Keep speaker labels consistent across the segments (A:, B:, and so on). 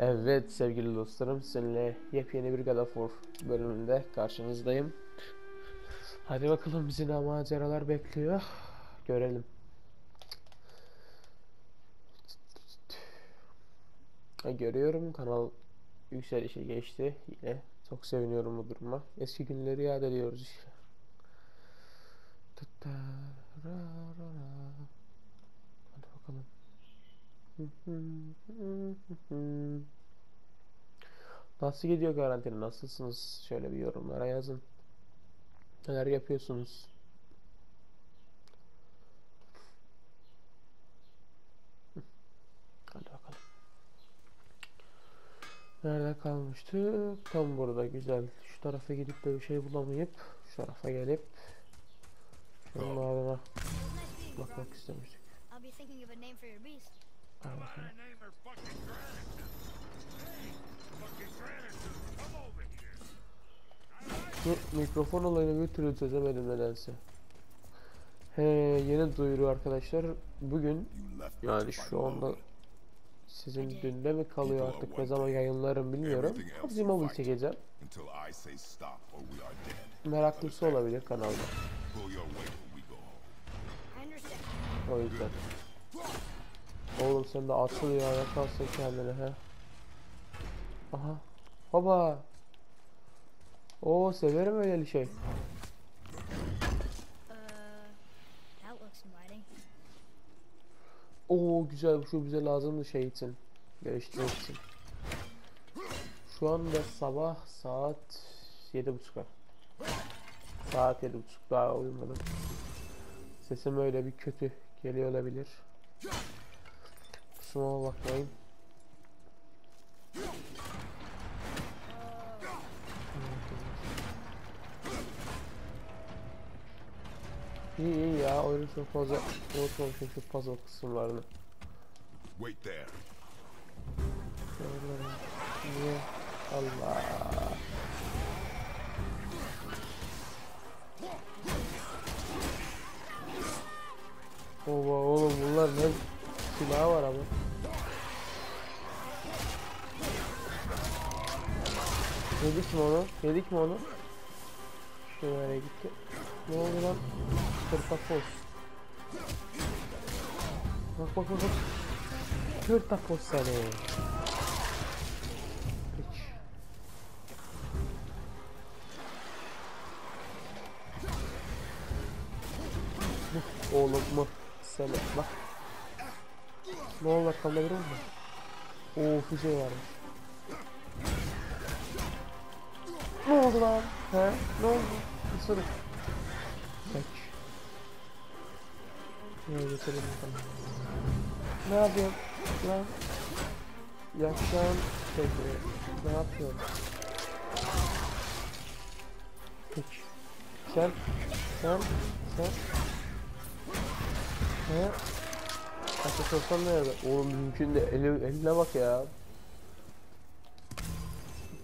A: Evet sevgili dostlarım, sizinle yepyeni bir God of War bölümünde karşınızdayım. Hadi bakalım, bizi ne maceralar bekliyor, görelim. Görüyorum, kanal yükselişe geçti yine. Çok seviniyorum bu duruma. Eski günleri yad ediyoruz işte. Hadi bakalım. Nasıl gidiyor karantina? Nasılsınız? Şöyle bir yorumlara yazın. Neler yapıyorsunuz? Hadi bakalım. Nerede kalmıştık? Tam burada, güzel. Şu tarafa gidip de bir şey bulamayıp şu tarafa gelip şunun ardına bakmak istemiştik. Hadi bakalım. Şu mikrofon olayını bir türlü çözemedim nedense. He, yeni duyuru arkadaşlar. Bugün, yani şu anda sizin dünde mi kalıyor artık, ne zaman yayınlarım bilmiyorum. PUBG Mobile çekeceğim. Meraklısı olabilir kanalda. O yüzden. Oğlum sen de atıl ya, yakarsın kendini he. Aha. Baba. Oo, severim öyle şey. Oo güzel, şu bize lazımdı şey için. Geliştirmek için. Şu anda sabah saat 7:30. Saat 7:30, daha uyumadım. Sesim öyle bir kötü geliyor olabilir. Kusuruma bakmayın. İyi iyi ya, oyunu çok fazla unutmamışım şu puzzle kısımlarını. Niye? Allah. Oha oğlum, bunlar ne silahı var ama. Yedik mi onu? Yedik mi onu? Şuraya gitti. Ne oldu lan? Kırtapoz. Bak bak bak bak. Kırtapoz seni. Hiç. Oğlum mu? Seni bak. Ne olur kalabilir mi? Oo, füze varmış. Ne oldu lan? He? Ne oldu? Isırık. Kaç. Neye geçelim bakalım. Ne yapıyorsun lan? Yakacağım peki. Ne yapıyorsun? Hiç. Sen. He? Ateş olsam ne yazar? Oğlum mümkün de, eline bak ya.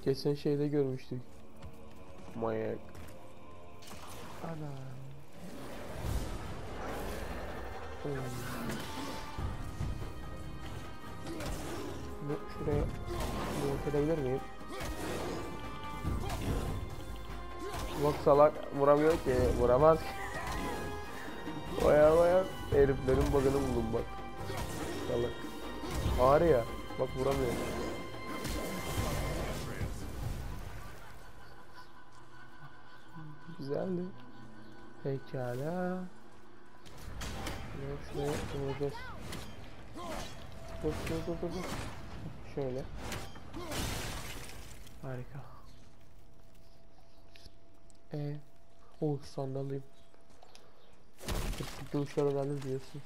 A: Geçen şeyde görmüştük. Manyak. Ana. Şuraya yok edebilir miyim? Bak salak vuramıyor ki, vuramaz ki. Baya heriflerin bug'ını buldum bak. Salak. Ağır ya, bak vuramıyor. Güzeldi. Pekala. Şuraya vuracağız. Dur. Şöyle. Harika. O sandalıyım. Tıpkı uçlardan diyorsunuz.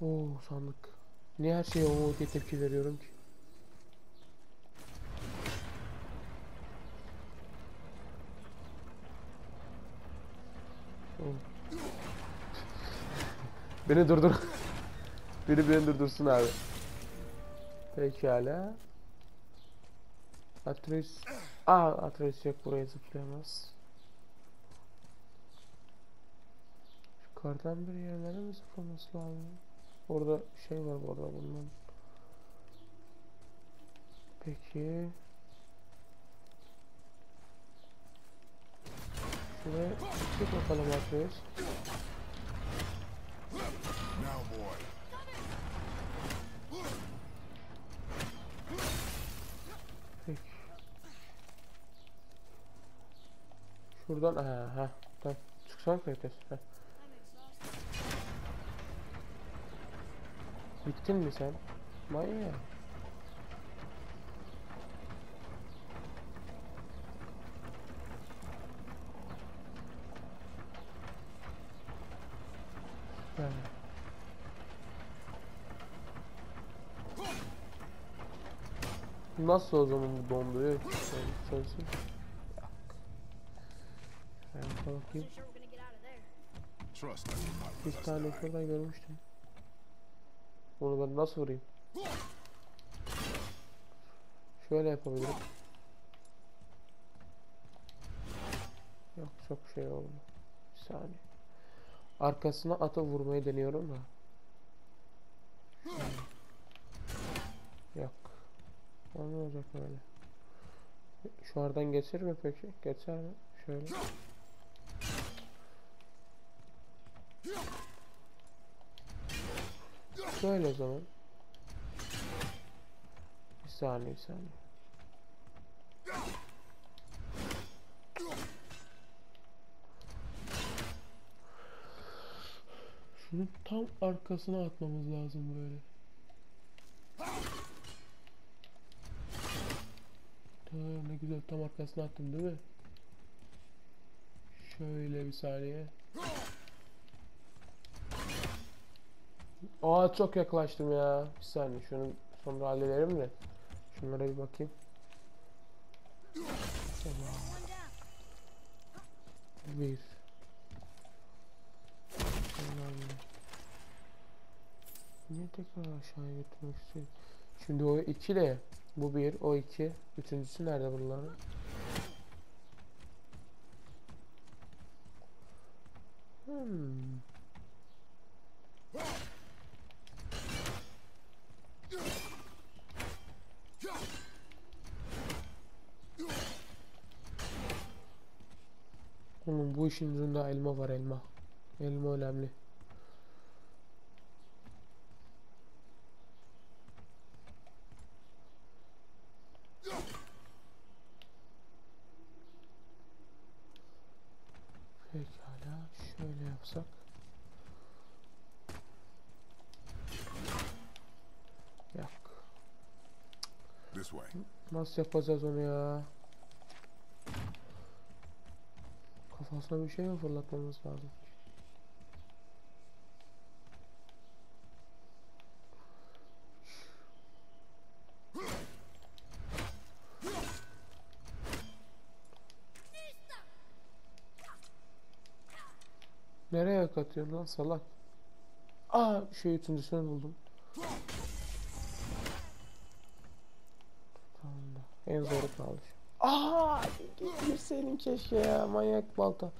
A: Oo, sandık. Niye her şeye o diye tepki veriyorum ki? Oo. Beni durdur. Beni durdursun abi. Pekala. Atreus. Atreus yok, buraya zıplayamaz. Yukarıdan bir yerlere mi zıplaması lazım? Orada şey var bu arada bundan. Peki. Şuraya çık bakalım Atreus. Peki. Şuradan ha. Tamam. Çıksana Kratos. Ha. Bittin mi sen? Manyak. Yani. Nasıl o zaman bu donduruyor? Söylesene. Ben bakayım. Bir tane şuradan görmüştüm. Bunu ben nasıl vurayım? Şöyle yapabilirim. Yok çok şey oldu. Bir saniye. Arkasına atıp vurmayı deniyorum da. Yok. Olmayacak öyle. Şu aradan geçer mi peki? Geçer mi? Şöyle. Şöyle o zaman. Bir saniye. Şunu tam arkasına atmamız lazım böyle. Tamam, ne güzel tam arkasına attım değil mi? Şöyle bir saniye. Aa çok yaklaştım ya. Bir saniye şunu sonra hallederim de. Şunlara bir bakayım. Tamam. Bir. Tamam. Niye tekrar aşağıya götürmek istiyorum? Şimdi o 2 ile bu 1, o 2. Üçüncüsü nerede bunların? Bu işin ucunda elma var, elma. Elma önemli. Pekala şöyle yapsak. Yak. Nasıl yapacağız onu ya? Kafasına bir şey mi fırlatmamız lazım? Nereye katıyorsun lan salak? Aa şey üçüncüsünü buldum. Tamam da en zoru kaldı. Aa gitmeseydin keşke ya, manyak balta.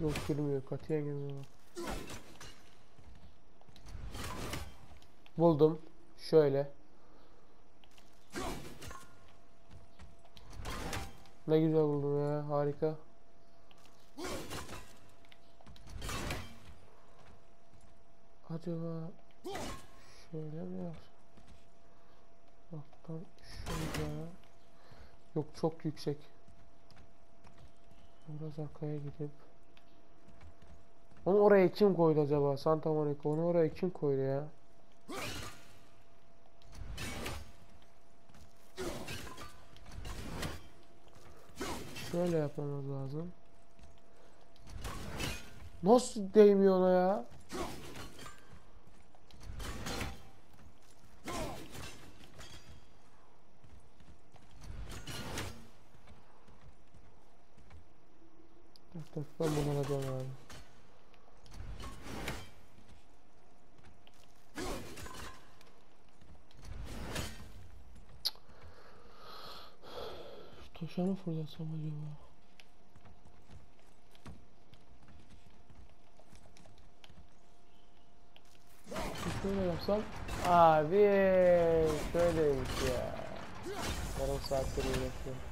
A: Yok girmiyor, katiyen girmiyor. Buldum. Şöyle. Ne güzel buldum ya, harika. Acaba şöyle mi yapsam? Baktan şurada. Yok çok yüksek. Biraz arkaya gidip. Onu oraya kim koydu acaba? Santa Monica onu oraya kim koydu ya? Şöyle yapmamız lazım. Nasıl değmiyor ona ya? Dur ben bunu alacağım abi. Taşa mı fırlatsam acaba? Şöyle yapsam. Abi şöyleymiş ya. Yarım saattir uğraşıyorum.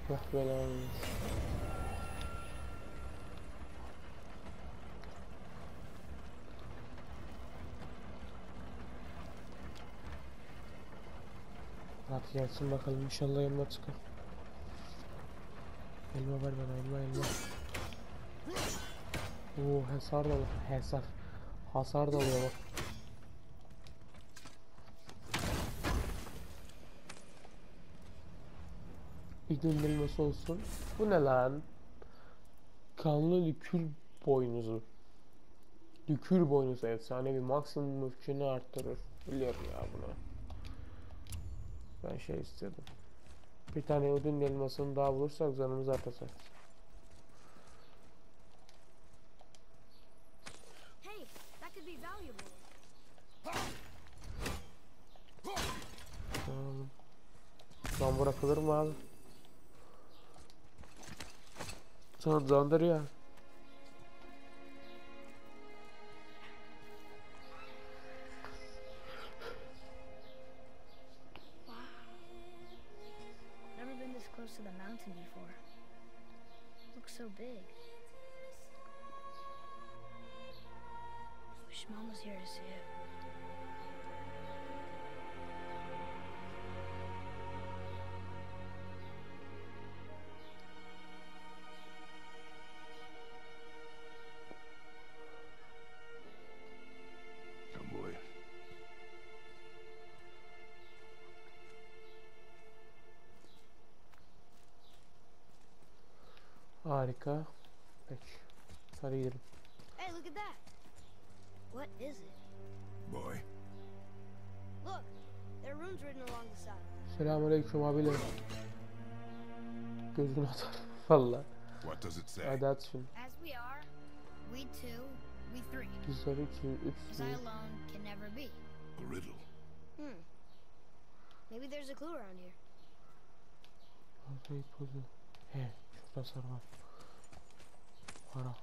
A: Bak böyle olmuş. Hadi gelsin bakalım, inşallah elma çıkar. Elma var bana, elma. Oo, hasar da var. Hasar da oluyor bak. İdil elması olsun. Bu ne lan? Kanlı likür boynuzu. Likür boynuzu efsanevi maksimum öfkeni arttırır. Biliyorum ya bunu. Ben şey istedim. Bir tane ödün elmasını daha bulursak canımız artacak.
B: Hey, that could be valuable.
A: Lan bırakılır mı abi? Candır ya.
B: Never been this close to the mountain before. Looks so big. Wish Mom was here to see it.
C: Come boy.
A: Harika. Peki. Hadi gidelim.
B: Hey, look at that. What is it?
C: Boy.
B: Look, there are runes written along the side.
A: Selamünaleyküm abiler. Gözünü atar. Valla.
C: What does it say?
A: Hadi at şunu.
B: As we are, we two, we three.
A: Bizler 2, 3,
B: As I alone can never be.
C: A riddle.
B: Maybe there's a clue around here.
A: ipucu. He, şurada sarı var. Para.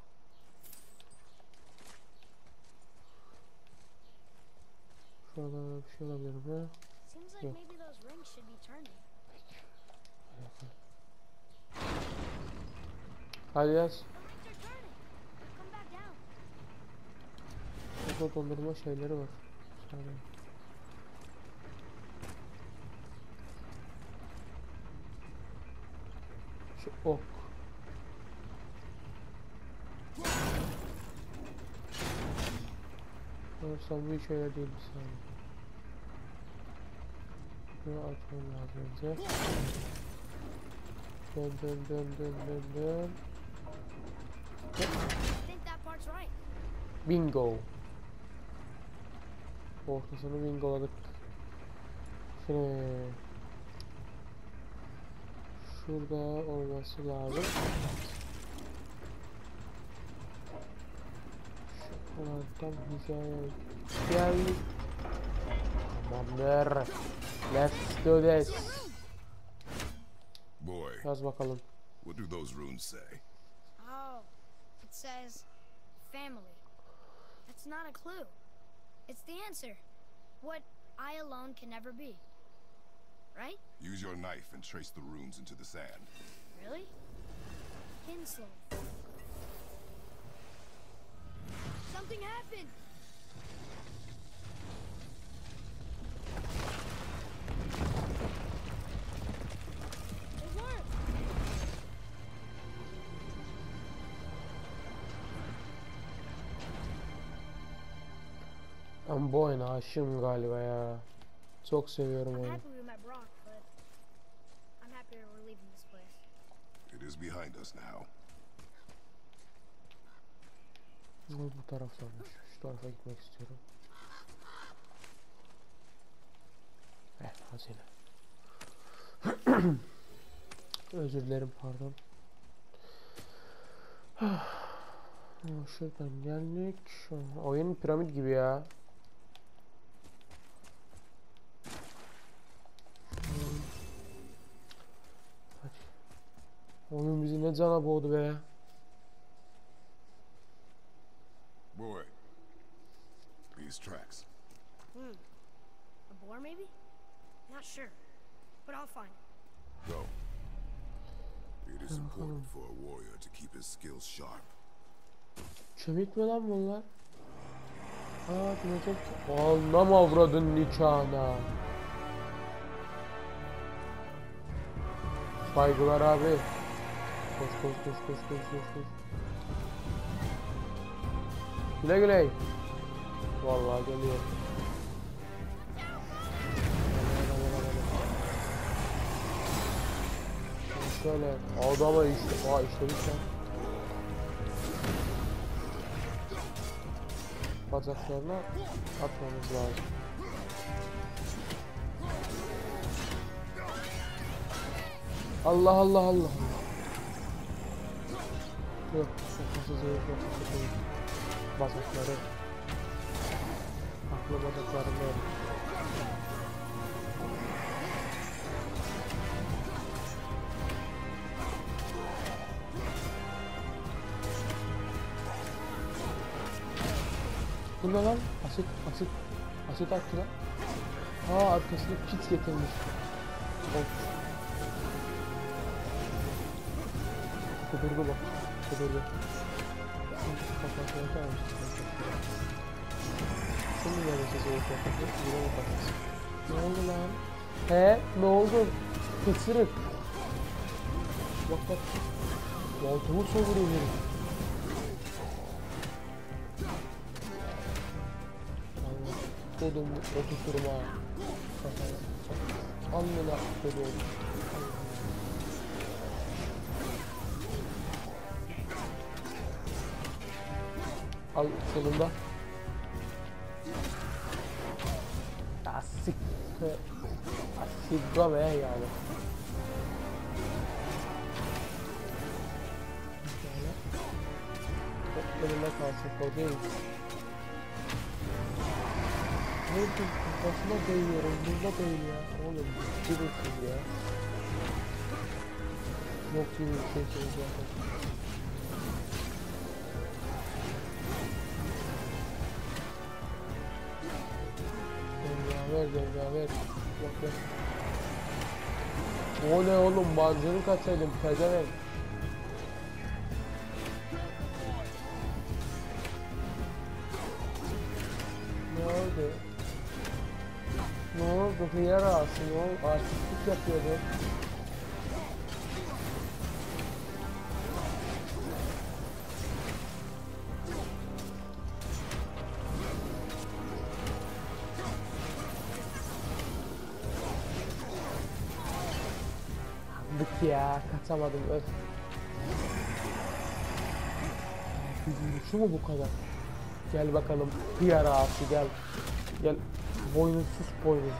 A: Şurada bir şey olabilir mi?
B: Seems like
A: Yok.
B: maybe those rings should be turning.
A: Hadi yaz.
B: The rings are turning. Come back down.
A: Burada dondurma şeyleri var. Şöyle. Şu ok. Sanırsam bu hiç öyle değil bir saniye. Bunu atmam lazım önce. Dön.
B: I think that part's right.
A: Bingo. Ortasını bingoladık. Şimdi şurada olması lazım. Şuradan hizaya geldik. Tamamdır. Let's do this.
C: Boy,
A: Yaz bakalım.
C: what do those runes say?
B: Oh, it says family. That's not a clue. It's the answer. What I alone can never be. Right?
C: Use your knife and trace the runes into the sand.
B: Really? Kinslow. Something happened! It worked!
A: Ben bu oyuna aşığım galiba ya. Çok seviyorum
B: I'm
A: oyunu.
B: happy we met Brock, but I'm happier we're leaving this place.
C: It is behind us now.
A: Bu taraftanmış. Şu tarafa gitmek istiyorum. Hazine. Özür dilerim, pardon. Şuradan geldik. Oyun piramit gibi ya. Hadi. Oyun bizi ne cana boğdu be.
C: Boy, these tracks.
B: but I'll find it.
C: Go. It is important for a warrior to keep his skills sharp.
A: Kemik mi lan bunlar? Aa dinozor. Anlam avradın nikahına. Saygılar abi. Koş koş koş koş koş koş koş. Güle güle. Vallahi geliyor. Şöyle adama işte. Aa işlemiş lan. Bacaklarına atmamız lazım. Allah Allah Allah. Yok, kafası zayıf, kafası zayıf. Bacakları. Aklı bacaklarında yok. Bu ne lan? Asit attı lan. Aa arkasında kit getirmiş. Of. Kudurdu bak. Kudurdu. Kafasına kalmış. Şimdi neredeyse soğuk yapacak. Yine bakacağız. Ne oldu lan? He? Ne oldu? Kısırık. Bak bak. Baltamı soğuruyor herif. Kodum oturturma. Kafaya. Anlına kodum. Al solunda. Asik. Asigga be yani. Çok önüne kalsın kodayım. Neydi? Kafasına değiyorum. Bunda değil ya. Oğlum gidiyorsunuz ya. Yok gibi bir şey söyleyeceğim. Ver. Yok. O ne oğlum? Bancını kaçaydım. Pezevenk. Ne oldu? Ne oldu? Hıyar ağası ne oldu? Artistlik yapıyordu. Bık ya, kaçamadım öf. Şu mu bu kadar? Gel bakalım hıyar ağası gel. Gel. Boynuzsuz boynuzlu.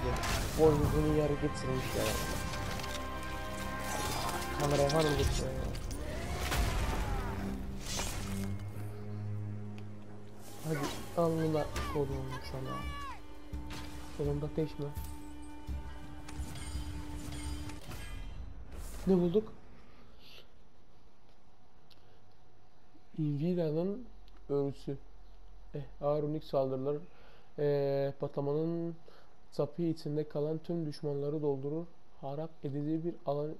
A: Boynuzunu yarı getirmişler. Kameraya hanım getiriyor ya. Hadi alnına koyduğum sana. Solunda teşme. Ne bulduk? Invira'nın örsü. Ağır unik saldırılar. Patlamanın sapı içinde kalan tüm düşmanları doldurur. Harap edici bir alan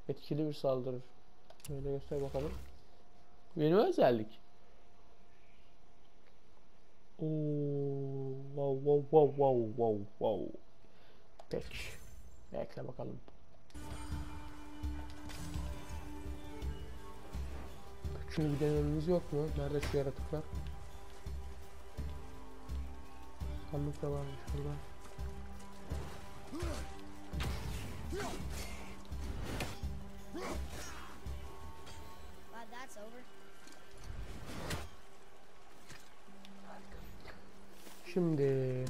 A: etkili bir saldırır. Böyle göster bakalım. Benim özellik. Wow. Tek. Bekle bakalım. Şunu bir denememiz yok mu? Nerede şu yaratıklar? Sandık da varmış burada.
B: Glad that's over.
A: Şimdi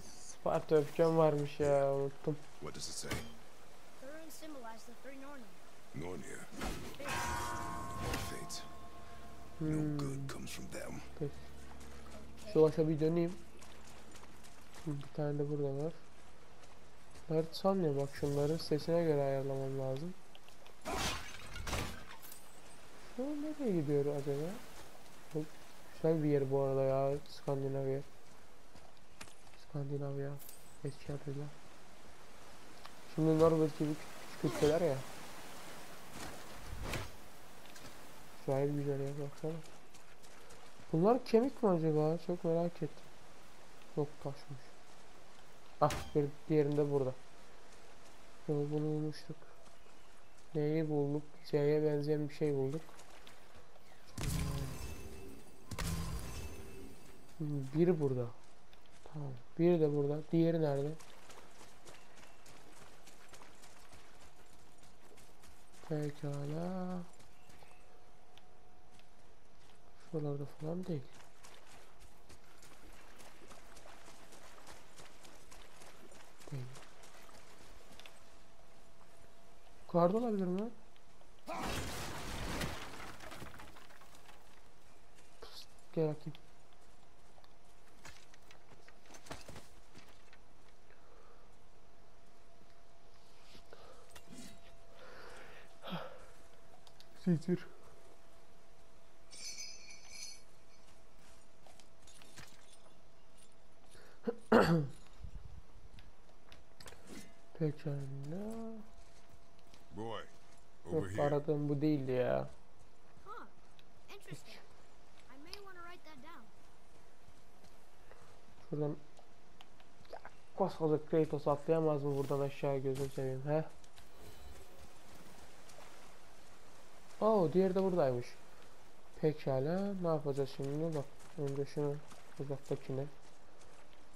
A: Sparta öfkem varmış ya, unuttum.
C: What does it say?
B: The runes symbolize the three Nornir.
C: Nornir. Fate.
A: Hmm.
C: No good comes from them.
A: Peki. Şu başa bir döneyim. Bir tane de burada var. Mert sanmıyor, bak şunların sesine göre ayarlamam lazım. Şu nereye gidiyor acaba? Hop, Güzel bir yer bu arada ya. Skandinavya. Skandinavya. Eski adıyla. Şimdi Norveç gibi küçük ülkeler ya. Güzel güzel ya, baksana. Bunlar kemik mi acaba? Çok merak ettim. Yok, taşmış. Ah, bir diğerinde burada. Bunu bulmuştuk. Neyi bulduk? C'ye benzeyen bir şey bulduk. Biri burada. Tamam. Biri de burada. Diğeri nerede? Pekala. Şuralarda falan değil. Değil. Yukarıda olabilir mi? Pıst, gel bakayım. Siktir. Pekala.
C: Boy, over
A: Yok,
C: here.
A: aradığım bu değildi ya.
B: Huh. Interesting. I may want to write that down.
A: Şuradan ya, koskoca Kratos atlayamaz mı buradan aşağı, gözünü seveyim he? Oo, diğeri de buradaymış. Pekala, ne yapacağız şimdi? Bak, önce şunu uzaktakine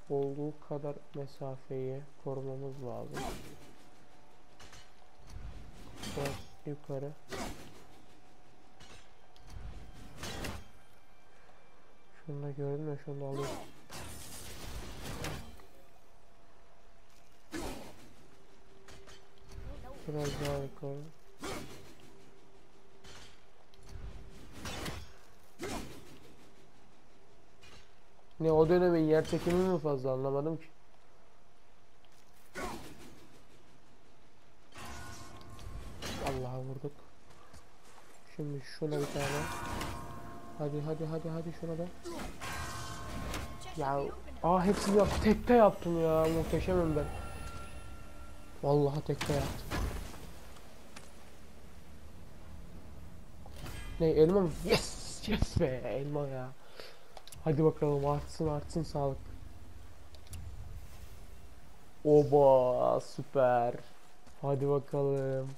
A: olduğu kadar mesafeyi korumamız lazım. Biraz yukarı. Şunu da gördün mü? Şunu da alayım. Biraz daha yukarı. Ne, o dönemin yer çekimi mi fazla, anlamadım ki. Allah'a vurduk. Şimdi şuna bir tane. Hadi hadi hadi hadi, şuna da.
B: Chest
A: Ya
B: should be open now.
A: hepsini tekte yaptım ya, muhteşemim ben. Vallahi tekte yaptım. Ne, elma mı? Yes yes be, elma ya. Hadi bakalım, artsın artsın sağlık. Oba, süper. Hadi bakalım.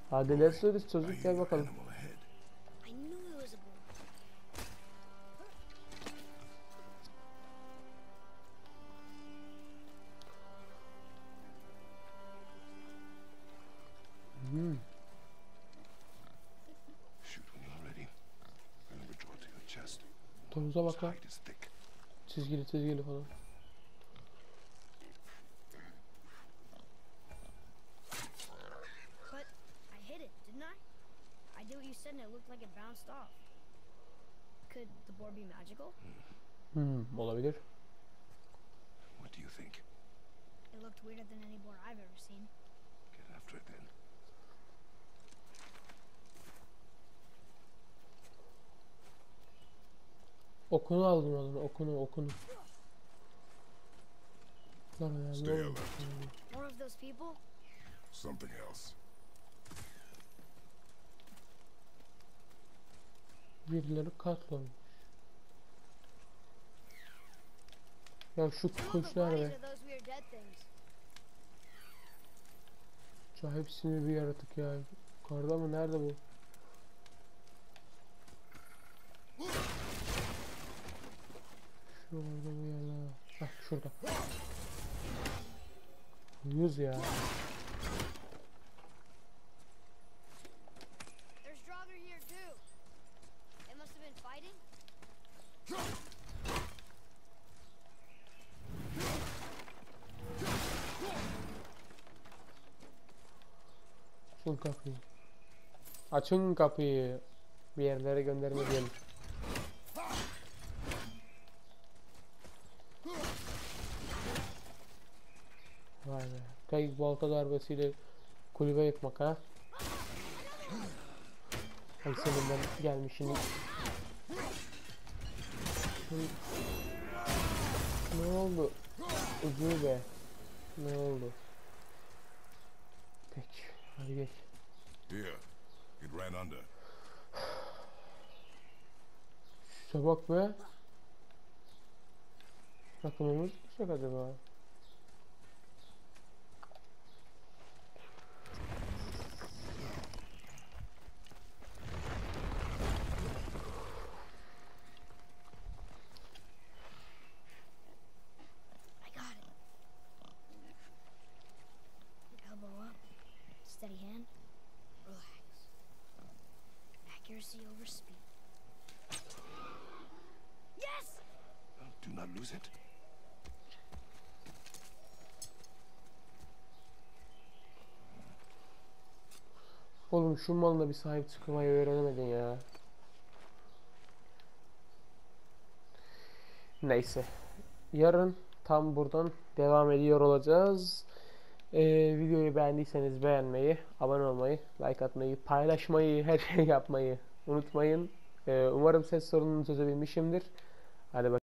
A: Hadi let's do this, çocuk, gel bakalım.
C: Animal ahead.
B: I knew it was a boy.
A: Hmm.
C: Shoot when you're ready. Remember, draw to your chest.
A: Tomuza bak lan.
C: Hide is thick.
A: Çizgili çizgili falan.
B: But I hit it, didn't I? I did what you said and it looked like it bounced off. Could the board be magical?
A: Olabilir.
C: What do you think?
B: It looked weirder than any board I've ever seen.
C: Get after it then.
A: Okunu aldım oğlum, okunu. Lan ya, ne
C: Stay
A: oluyor?
C: alert.
B: One of those people?
C: Something else.
A: Birileri katlamış. Ya şu
B: Some of the
A: kuş
B: bodies
A: nerede?
B: are those weird dead things.
A: Ya hepsini bir yaratık ya. Yukarıda mı? Nerede bu? Şurada bir yerler var. Hah, şurada. Yüz ya.
B: There's Draugr here too. They must have been fighting.
A: Açın kapıyı. Açın kapıyı. Bir yerlere gönderme diyelim. Tek balta darbesiyle kulübe yıkmak ha. Ay senin ben gelmişini. Ne oldu? Ucube. Ne oldu? Peki. Hadi geç.
C: Here, it ran under.
A: Şuna bak be. Takımımız düşecek acaba?
B: I got it. Elbow up. Steady hand. Relax. Accuracy over speed. Yes!
C: Do not lose it.
A: Oğlum şu malına bir sahip çıkmayı öğrenemedin ya. Neyse. Yarın tam buradan devam ediyor olacağız. Videoyu beğendiyseniz beğenmeyi, abone olmayı, like atmayı, paylaşmayı, her şeyi yapmayı unutmayın. Umarım ses sorununu çözebilmişimdir. Hadi bakalım.